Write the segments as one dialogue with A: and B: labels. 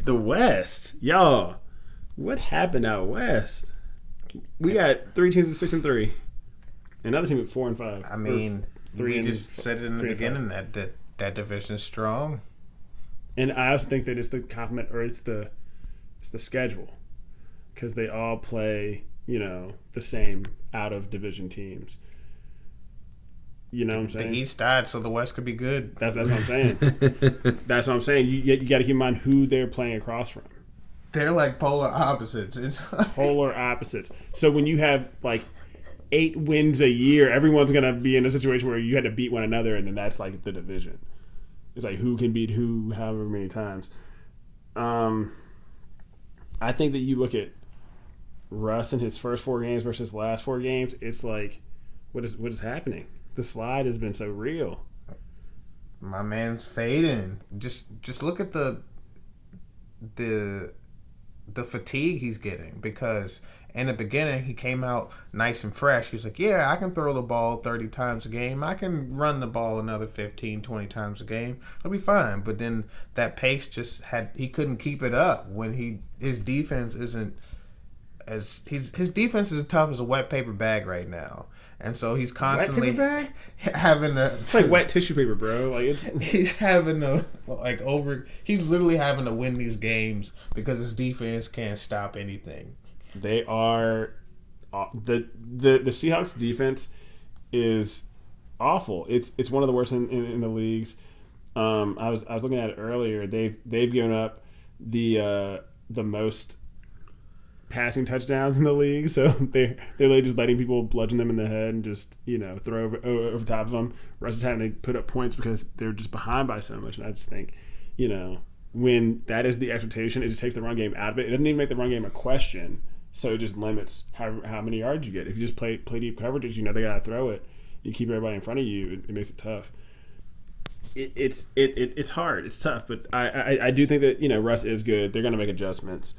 A: The West, y'all. What happened out west? We got 3 teams at 6-3. Another team at 4-5.
B: I mean, we just said it in the beginning that division's strong.
A: And I also think that it's the complement, or it's the schedule, because they all play, the same out of division teams. You know what I'm saying?
B: The East died, so the West could be good.
A: That's what I'm saying. That's what I'm saying. You got to keep in mind who they're playing across from.
B: They're like polar opposites. It's like...
A: polar opposites. So when you have like 8 wins a year, everyone's gonna be in a situation where you had to beat one another, and then that's like the division. It's like who can beat who, however many times. I think that you look at Russ in his first 4 games versus last 4 games. It's like, what is happening? The slide has been so real.
B: My man's fading. Just look at the fatigue he's getting, because in the beginning he came out nice and fresh. He was like, yeah, I can throw the ball 30 times a game. I can run the ball another 15, 20 times a game. It'll be fine. But then that pace he couldn't keep it up when his defense isn't his defense is as tough as a wet paper bag right now. And so he's constantly having to...
A: It's like wet tissue paper, bro. Like
B: he's having to he's literally having to win these games because his defense can't stop anything.
A: They are the Seahawks defense is awful. It's one of the worst in the leagues. I was looking at it earlier. They've given up the most passing touchdowns in the league, so they're really just letting people bludgeon them in the head and just throw over top of them. Russ is having to put up points because they're just behind by so much. And I just think when that is the expectation, it just takes the run game out of it. It doesn't even make the run game a question, so it just limits how many yards you get. If you just play deep coverages, they gotta throw it. You keep everybody in front of you. It makes it tough. It's hard. It's tough, but I do think that Russ is good. They're gonna make adjustments,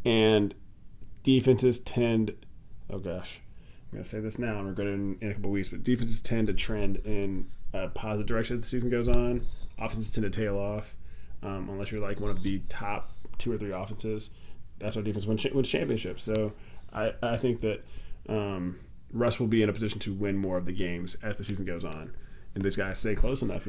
A: and defenses tend, oh gosh, I'm going to say this now, I'm regret it in a couple of weeks, but defenses tend to trend in a positive direction as the season goes on. Offenses tend to tail off, unless you're like one of the top 2 or 3 offenses. That's why defense wins championships. So I think that Russ will be in a position to win more of the games as the season goes on. And this guy stay close enough,